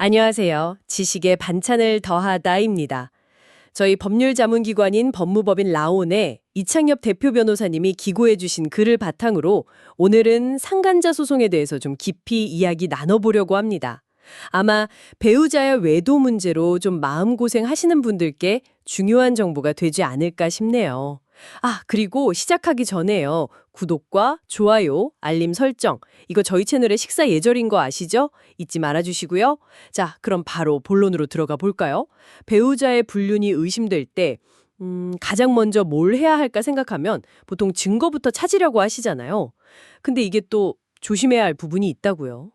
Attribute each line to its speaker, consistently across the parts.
Speaker 1: 안녕하세요. 지식의 반찬을 더하다입니다. 저희 법률 자문기관인 법무법인 라온의 이창엽 대표 변호사님이 기고해 주신 글을 바탕으로 오늘은 상간자 소송에 대해서 좀 깊이 이야기 나눠보려고 합니다. 아마 배우자의 외도 문제로 좀 마음고생 하시는 분들께 중요한 정보가 되지 않을까 싶네요. 그리고 시작하기 전에요. 구독과 좋아요, 알림 설정, 이거 저희 채널의 식사 예절인 거 아시죠? 잊지 말아주시고요. 자, 그럼 바로 본론으로 들어가 볼까요? 배우자의 불륜이 의심될 때 가장 먼저 뭘 해야 할까 생각하면 보통 증거부터 찾으려고 하시잖아요. 근데 이게 또 조심해야 할 부분이 있다고요.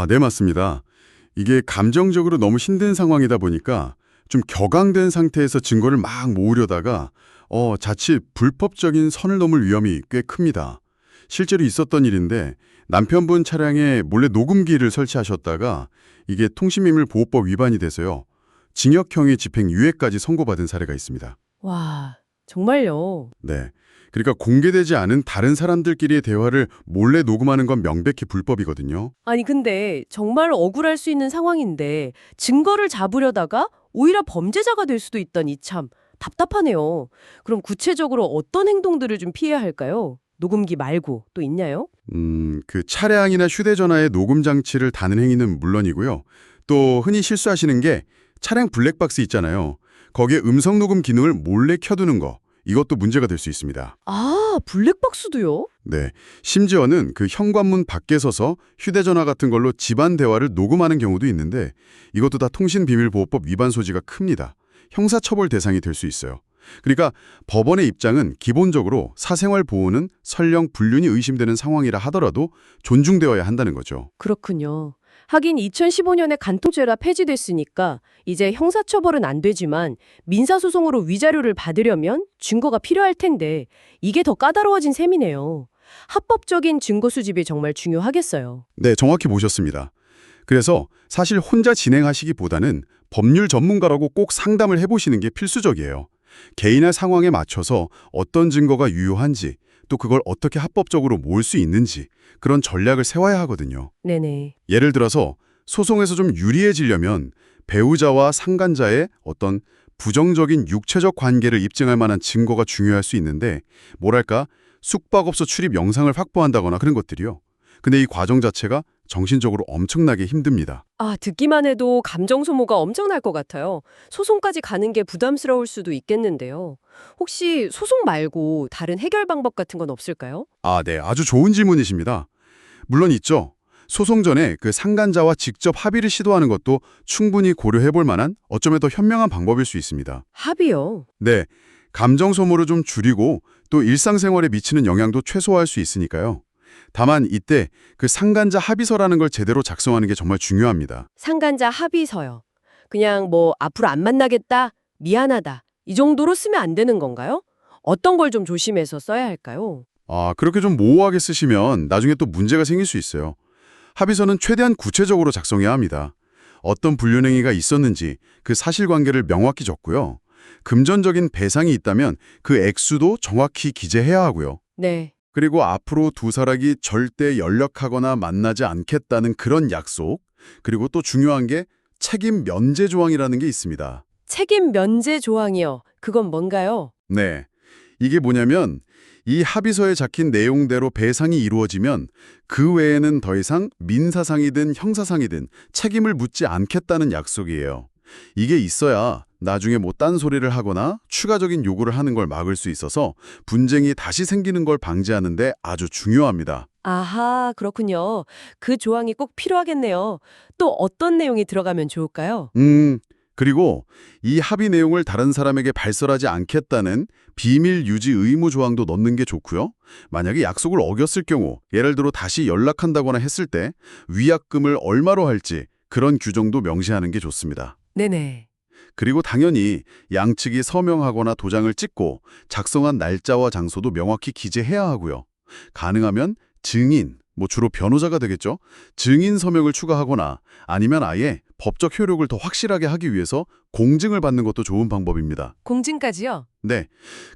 Speaker 2: 네, 맞습니다. 이게 감정적으로 너무 힘든 상황이다 보니까 좀 격앙된 상태에서 증거를 막 모으려다가 자칫 불법적인 선을 넘을 위험이 꽤 큽니다. 실제로 있었던 일인데 남편분 차량에 몰래 녹음기를 설치하셨다가 이게 통신비밀보호법 위반이 돼서요. 징역형의 집행유예까지 선고받은 사례가 있습니다.
Speaker 1: 와, 정말요?
Speaker 2: 네. 그러니까 공개되지 않은 다른 사람들끼리의 대화를 몰래 녹음하는 건 명백히 불법이거든요.
Speaker 1: 아니 근데 정말 억울할 수 있는 상황인데 증거를 잡으려다가 오히려 범죄자가 될 수도 있다니 참 답답하네요. 그럼 구체적으로 어떤 행동들을 좀 피해야 할까요? 녹음기 말고 또 있나요?
Speaker 2: 그 차량이나 휴대전화의 녹음 장치를 다는 행위는 물론이고요. 또 흔히 실수하시는 게 차량 블랙박스 있잖아요. 거기에 음성 녹음 기능을 몰래 켜두는 거. 이것도 문제가 될 수 있습니다.
Speaker 1: 블랙박스도요?
Speaker 2: 네. 심지어는 그 현관문 밖에 서서 휴대전화 같은 걸로 집안 대화를 녹음하는 경우도 있는데 이것도 다 통신비밀보호법 위반 소지가 큽니다. 형사처벌 대상이 될 수 있어요. 그러니까 법원의 입장은 기본적으로 사생활 보호는 설령 불륜이 의심되는 상황이라 하더라도 존중되어야 한다는 거죠.
Speaker 1: 그렇군요. 하긴 2015년에 간통죄가 폐지됐으니까 이제 형사처벌은 안 되지만 민사소송으로 위자료를 받으려면 증거가 필요할 텐데 이게 더 까다로워진 셈이네요. 합법적인 증거 수집이 정말 중요하겠어요.
Speaker 2: 네, 정확히 보셨습니다. 그래서 사실 혼자 진행하시기보다는 법률 전문가라고 꼭 상담을 해보시는 게 필수적이에요. 개인의 상황에 맞춰서 어떤 증거가 유효한지 또 그걸 어떻게 합법적으로 모을 수 있는지 그런 전략을 세워야 하거든요.
Speaker 1: 네네.
Speaker 2: 예를 들어서 소송에서 좀 유리해지려면 배우자와 상간자의 어떤 부정적인 육체적 관계를 입증할 만한 증거가 중요할 수 있는데 뭐랄까 숙박업소 출입 영상을 확보한다거나 그런 것들이요. 근데 이 과정 자체가 정신적으로 엄청나게 힘듭니다.
Speaker 1: 듣기만 해도 감정 소모가 엄청날 것 같아요. 소송까지 가는 게 부담스러울 수도 있겠는데요. 혹시 소송 말고 다른 해결 방법 같은 건 없을까요?
Speaker 2: 네. 아주 좋은 질문이십니다. 물론 있죠. 소송 전에 그 상간자와 직접 합의를 시도하는 것도 충분히 고려해 볼 만한 어쩌면 더 현명한 방법일 수 있습니다.
Speaker 1: 합의요.
Speaker 2: 네. 감정 소모를 좀 줄이고 또 일상생활에 미치는 영향도 최소화할 수 있으니까요. 다만 이때 그 상간자 합의서라는 걸 제대로 작성하는 게 정말 중요합니다.
Speaker 1: 상간자 합의서요. 그냥 앞으로 안 만나겠다, 미안하다 이 정도로 쓰면 안 되는 건가요? 어떤 걸 좀 조심해서 써야 할까요?
Speaker 2: 그렇게 좀 모호하게 쓰시면 나중에 또 문제가 생길 수 있어요. 합의서는 최대한 구체적으로 작성해야 합니다. 어떤 불륜행위가 있었는지 그 사실관계를 명확히 적고요. 금전적인 배상이 있다면 그 액수도 정확히 기재해야 하고요.
Speaker 1: 네.
Speaker 2: 그리고 앞으로 두 사람이 절대 연락하거나 만나지 않겠다는 그런 약속, 그리고 또 중요한 게 책임 면제 조항이라는 게 있습니다.
Speaker 1: 책임 면제 조항이요. 그건 뭔가요?
Speaker 2: 네. 이게 뭐냐면 이 합의서에 적힌 내용대로 배상이 이루어지면 그 외에는 더 이상 민사상이든 형사상이든 책임을 묻지 않겠다는 약속이에요. 이게 있어야 나중에 딴소리를 하거나 추가적인 요구를 하는 걸 막을 수 있어서 분쟁이 다시 생기는 걸 방지하는 데 아주 중요합니다.
Speaker 1: 아하, 그렇군요. 그 조항이 꼭 필요하겠네요. 또 어떤 내용이 들어가면 좋을까요?
Speaker 2: 그리고 이 합의 내용을 다른 사람에게 발설하지 않겠다는 비밀 유지 의무 조항도 넣는 게 좋고요. 만약에 약속을 어겼을 경우, 예를 들어 다시 연락한다거나 했을 때 위약금을 얼마로 할지 그런 규정도 명시하는 게 좋습니다.
Speaker 1: 네네.
Speaker 2: 그리고 당연히 양측이 서명하거나 도장을 찍고 작성한 날짜와 장소도 명확히 기재해야 하고요. 가능하면 증인, 주로 변호자가 되겠죠? 증인 서명을 추가하거나 아니면 아예 법적 효력을 더 확실하게 하기 위해서 공증을 받는 것도 좋은 방법입니다.
Speaker 1: 공증까지요?
Speaker 2: 네.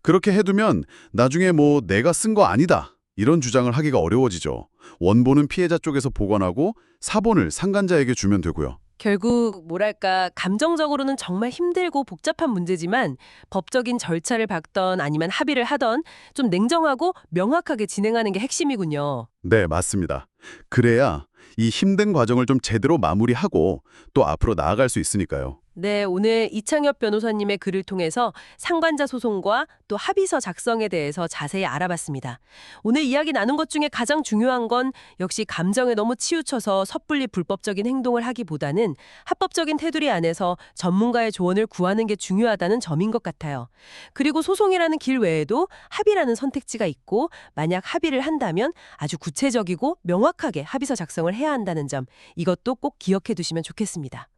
Speaker 2: 그렇게 해두면 나중에 내가 쓴 거 아니다 이런 주장을 하기가 어려워지죠. 원본은 피해자 쪽에서 보관하고 사본을 상간자에게 주면 되고요.
Speaker 1: 결국 뭐랄까 감정적으로는 정말 힘들고 복잡한 문제지만 법적인 절차를 밟던 아니면 합의를 하던 좀 냉정하고 명확하게 진행하는 게 핵심이군요.
Speaker 2: 네, 맞습니다. 그래야 이 힘든 과정을 좀 제대로 마무리하고 또 앞으로 나아갈 수 있으니까요.
Speaker 1: 네, 오늘 이창엽 변호사님의 글을 통해서 상관자 소송과 또 합의서 작성에 대해서 자세히 알아봤습니다. 오늘 이야기 나눈 것 중에 가장 중요한 건 역시 감정에 너무 치우쳐서 섣불리 불법적인 행동을 하기보다는 합법적인 테두리 안에서 전문가의 조언을 구하는 게 중요하다는 점인 것 같아요. 그리고 소송이라는 길 외에도 합의라는 선택지가 있고 만약 합의를 한다면 아주 구체적이고 명확하게 합의서 작성을 해야 한다는 점, 이것도 꼭 기억해 두시면 좋겠습니다.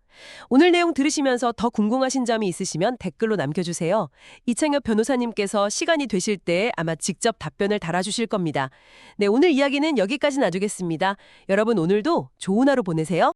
Speaker 1: 오늘 내용 들으시면서 더 궁금하신 점이 있으시면 댓글로 남겨주세요. 이창엽 변호사님께서 시간이 되실 때 아마 직접 답변을 달아주실 겁니다. 네, 오늘 이야기는 여기까지 놔두겠습니다. 여러분 오늘도 좋은 하루 보내세요.